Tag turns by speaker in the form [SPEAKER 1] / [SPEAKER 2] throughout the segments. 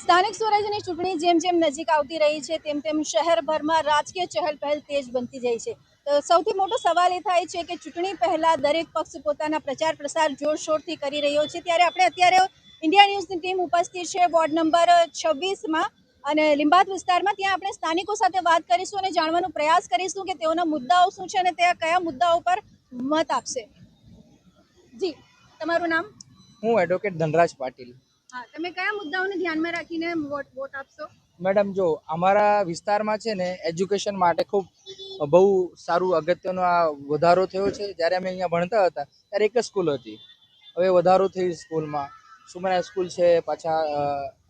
[SPEAKER 1] સ્થાનિક સ્વરાજ્યની ચૂંટણી જેમ જેમ નજીક આવતી રહી છે તેમ તેમ શહેરભરમાં રાજકીય ચહલપહલ તેજ બનતી જાય છે. સૌથી મોટો સવાલ એ થાય છે કે ચૂંટણી પહેલા દરેક પક્ષ પોતાના પ્રચાર પ્રસાર જોરશોરથી કરી રહ્યો છે. ત્યારે આપણે અત્યારે ઇન્ડિયા ન્યૂઝની ટીમ ઉપસ્થિત છે વોર્ડ નંબર 26માં અને લીંબાદ વિસ્તારમાં. ત્યાં આપણે સ્થાનિકો સાથે વાત કરીશું અને જાણવાનો પ્રયાસ કરીશું કે તેઓના મુદ્દાઓ શું છે અને ત્યાં કયા મુદ્દાઓ પર મત આપશે. જી, તમારું નામ?
[SPEAKER 2] હું એડવોકેટ ધનરાજ પાટીલ.
[SPEAKER 1] હા, તમે કયા મુદ્દાઓને ધ્યાનમાં રાખીને વોટ આપશો?
[SPEAKER 2] મેડમ, જો અમારા વિસ્તારમાં છે ને એજ્યુકેશન માટે ખૂબ બહુ સારું અગત્યનો આ વધારો થયો છે. જ્યારે અમે અહીંયા ભણતા હતા ત્યારે એક જ સ્કૂલ હતી, હવે વધારો થયું સ્કૂલમાં. સુમરા સ્કૂલ છે, પાછા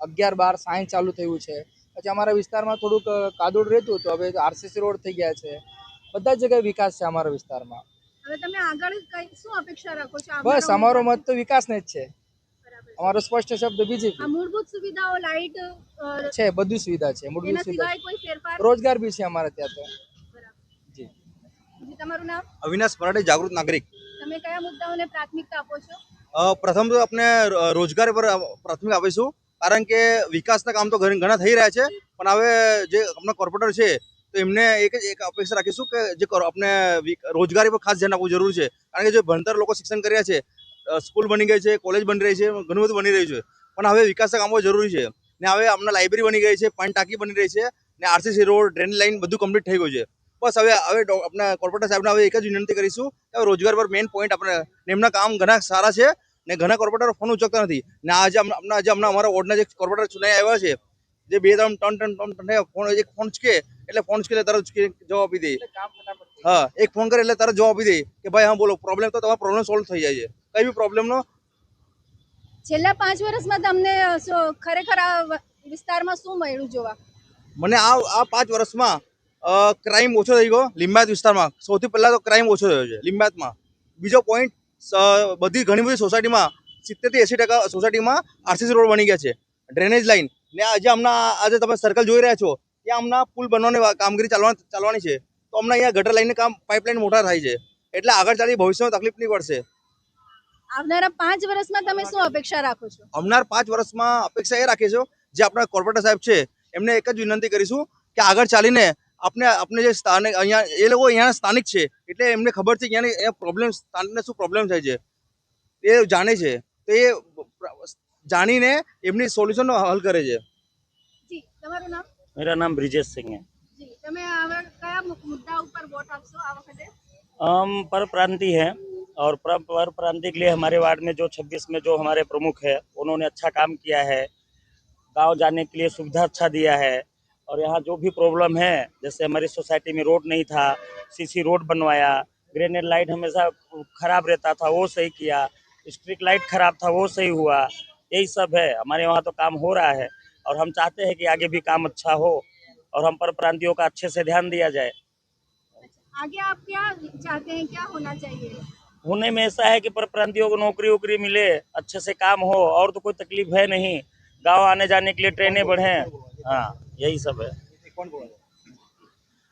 [SPEAKER 2] 11-12 સાયન્સ ચાલુ થયું છે. પછી અમારા વિસ્તારમાં થોડુંક કાદોડ રહેતું હતું, હવે આરસીસી રોડ થઈ ગયા છે. બધા જગ્યાએ વિકાસ છે અમારા વિસ્તારમાં.
[SPEAKER 1] હવે તમે આગળ શું અપેક્ષા રાખો છો?
[SPEAKER 2] બસ અમારો મત તો વિકાસને જ છે. અમારો સ્પષ્ટ શબ્દ બીજેપી.
[SPEAKER 1] મૂળભૂત સુવિધાઓ, લાઇટ
[SPEAKER 2] છે, બધી સુવિધા છે. મૂળભૂત સુવિધા,
[SPEAKER 1] કોઈ ફેરફાર,
[SPEAKER 2] રોજગાર બી છે અમારે ત્યાં તો. જી.
[SPEAKER 1] તમારું નામ?
[SPEAKER 3] અવિનાશ પરાડે, જાગૃત નાગરિક.
[SPEAKER 1] તમે કયા મુદ્દાઓને પ્રાથમિકતા આપો છો?
[SPEAKER 3] પ્રથમ તો આપણે રોજગાર પર પ્રાથમિક આપીશું, કારણ કે વિકાસના કામ તો ઘણા થઈ રહ્યા છે. પણ હવે જે આપણા કોર્પોરેટર છે તો એમને એક અપેક્ષા રાખીશું કે જે આપણે રોજગારી પર ખાસ ધ્યાન આપવું જરૂર છે. કારણ કે જે ભણતર લોકો શિક્ષણ કરી રહ્યા છે, સ્કૂલ બની ગઈ છે, કોલેજ બની રહી છે, ઘણું બધું બની રહ્યું છે, પણ હવે વિકાસના કામો જરૂરી છે. ને હવે આપણા લાઇબ્રેરી બની ગઈ છે, પાણી ટાંકી બની રહી છે, ને આરસીસી રોડ, ડ્રેન લાઇન બધું કમ્પ્લીટ થઈ ગયું છે. બસ હવે આપણા કોર્પોરેટર સાહેબને હવે એક જ વિનંતી કરીશું કે રોજગાર પર મેઇન પોઈન્ટ આપણે, એમના કામ ઘણા સારા છે ને ઘણા કોર્પોરેટર ફોન ઉચકતા નથી. ને આજે અમારા વોર્ડના જે કોર્પોરેટર ચૂંટાઈ આવ્યા છે, જે 2-3 ફોન ઉચકે એટલે ફોન ઉચકે તરત જવાબ આપી દે. હા, એક ફોન કરે એટલે તરત જવાબ આપી દે કે ભાઈ હા બોલો પ્રોબ્લેમ, તો તમારો પ્રોબ્લેમ સોલ્વ થઈ જાય છે. કઈ બી પ્રોબ્લેમનો.
[SPEAKER 1] છેલ્લા 5 વર્ષમાં તમને ખરેખર આ વિસ્તારમાં શું મળ્યું જોવા?
[SPEAKER 3] મને આ 5 વર્ષમાં ક્રાઇમ ઓછો થઈ ગયો લીંબાયત વિસ્તારમાં. સૌથી પહેલા તો ક્રાઇમ ઓછો થયો છે લીંબાયતમાં. બીજો પોઈન્ટ, ઘણી બધી સોસાયટીમાં 70-80% સોસાયટીમાં આરસીસી રોડ બની ગયા છે, ડ્રેનેજ લાઇન. ને આજે તમે સર્કલ જોઈ રહ્યા છો, ત્યાં હમણાં પુલ બનવાની કામગીરી ચાલવાની છે. તો હમણાં અહીંયા ગટર લાઈનનું કામ, પાઇપલાઇન મોટા થાય છે, એટલે આગળ ચાલી ભવિષ્યમાં તકલીફ નહીં પડશે.
[SPEAKER 1] આવનારા 5 વર્ષમાં તમે શું અપેક્ષા રાખો છો?
[SPEAKER 3] આવનાર 5 વર્ષમાં અપેક્ષા એ રાખીશું, જે આપણા કોર્પોરેટર સાહેબ છે એમને એક જ વિનંતી કરીશું કે આગળ ચાલીને આપણે જે સ્થાનિક અહીંયા, એ લોકો અહીંયા સ્થાનિક છે એટલે એમને ખબર છે કે અહીંયા પ્રોબ્લેમ, સ્થાનિકને શું પ્રોબ્લેમ થાય છે એ જાણે છે. તો એ જાણીને એમની સોલ્યુશનનો હલ કરે છે.
[SPEAKER 1] જી, તમારું નામ?
[SPEAKER 4] मेरा नाम ब्रिजेश सिंह है।
[SPEAKER 1] જી, તમે હવે કયા મુદ્દા ઉપર વોટ આપશો આ વખતે?
[SPEAKER 4] हम पर प्रांतीय हैं और पर प्रांतीय के लिए हमारे वार्ड में जो 26 में जो हमारे प्रमुख है उन्होंने अच्छा काम किया है। गांव जाने के लिए सुविधा अच्छा दिया है। और यहाँ जो भी प्रॉब्लम है, जैसे हमारी सोसाइटी में रोड नहीं था, सीसी रोड बनवाया, ग्रेनेड लाइट हमेशा खराब रहता था वो सही किया, स्ट्रीट लाइट खराब था वो सही हुआ। यही सब है, हमारे वहाँ तो काम हो रहा है और हम चाहते हैं कि आगे भी काम अच्छा हो और हम पर प्रांतियों का अच्छे से ध्यान दिया जाए।
[SPEAKER 1] आगे आप क्या चाहते हैं, क्या होना चाहिए?
[SPEAKER 4] होने में ऐसा है कि पर प्रांतियों को नौकरी वोकरी मिले, अच्छे से काम हो, और तो कोई तकलीफ है नहीं। गांव आने जाने के लिए ट्रेनें बढ़े, हाँ यही सब है।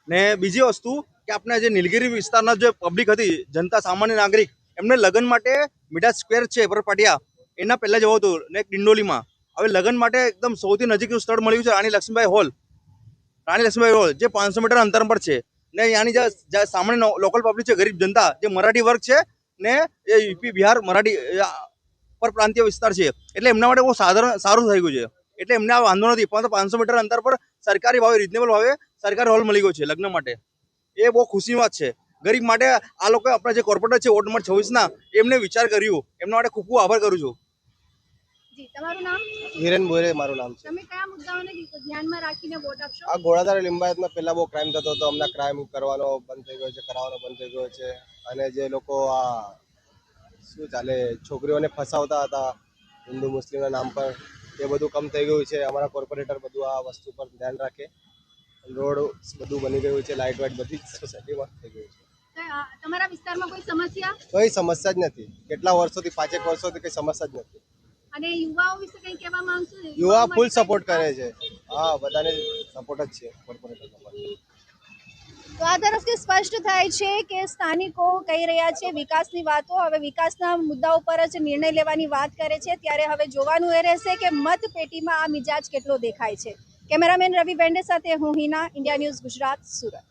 [SPEAKER 3] ને બીજી વસ્તુ કે આપણે જે નીલગિરી વિસ્તારના જે પબ્લિક હતી, જનતા, સામાન્ય નાગરિક, એમને લગ્ન માટે મીઠા સ્ક્વેર છે પરપાટિયા, એના પહેલા જવું હતું ને ડિંડોલીમાં. હવે લગ્ન માટે એકદમ સૌથી નજીકનું સ્થળ મળ્યું છે રાણી લક્ષ્મીબાઈ હોલ, જે 500 મીટર અંતર પર છે. ને ત્યાંની જે સામાન્ય લોકલ પબ્લિક છે, ગરીબ જનતા, જે મરાઠી વર્ગ છે ને એ યુપી બિહાર મરાઠી પર પ્રાંતીય વિસ્તાર છે, એટલે એમના માટે બહુ સારું થઈ ગયું છે. એટલે એમને આ વાંધો નથી, પણ 500 મીટર અંતર પર સરકારી ભાવે, રિઝનેબલ ભાવે સરકારી હોલ મળી ગયો છે લગ્ન માટે. એ બહુ ખુશીની વાત છે ગરીબ માટે. આ લોકો આપણા જે કોર્પોરેટર છે વોર્ડ નંબર 26ના, એમને વિચાર કર્યું, એમના માટે ખૂબ ખૂબ આભાર કરું છું.
[SPEAKER 1] જી, તમારું નામ?
[SPEAKER 5] હિરેન બોરે મારું નામ છે.
[SPEAKER 1] તમે કયા મુદ્દાઓને ધ્યાનમાં રાખીને વોટ આપશો?
[SPEAKER 5] આ ઘોડાધાર લિંબાયતમાં પહેલા બહુ ક્રાઇમ થતો હતો, હમણાં ક્રાઇમ કરવાનો બંધ થઈ ગયો છે, કરાવવાનો બંધ થઈ ગયો છે. અને જે લોકો આ શું ચાલે છોકરીઓને ફસાવતા હતા હિન્દુ મુસ્લિમના નામ પર, એ બધું કમ થઈ ગયું છે. અમારા કોર્પોરેટર બધું આ વસ્તુ પર ધ્યાન રાખે. રોડ બધું બની ગયું છે, લાઇટ વાઇટ બધી સોસાયટીમાં થઈ ગયું છે.
[SPEAKER 1] તમારા વિસ્તારમાં કોઈ સમસ્યા?
[SPEAKER 5] કોઈ સમસ્યા જ નથી, કેટલા વર્ષોથી, 5-1 વર્ષોથી કઈ સમસ્યા જ નથી.
[SPEAKER 1] અને યુવાઓ વિશે કંઈ કહેવા માંગશો?
[SPEAKER 5] યુવા ફૂલ સપોર્ટ કરે છે. હા, બધાને સપોર્ટ જ છે કોર્પોરેટર.
[SPEAKER 1] તો આ તરફથી સ્પષ્ટ થાય છે કે સ્થાનિકો કહી રહ્યા છે વિકાસની વાતો, હવે વિકાસના મુદ્દાઓ પર જ નિર્ણય લેવાની વાત કરે છે, ત્યારે હવે જોવાનું એ રહેશે કે મતપેટીમાં આ મિજાજ કેટલો દેખાય છે. કેમેરામેન રવિ બેન્ડે સાથે હું હિના, ઇન્ડિયા ન્યૂઝ ગુજરાત, સુરત.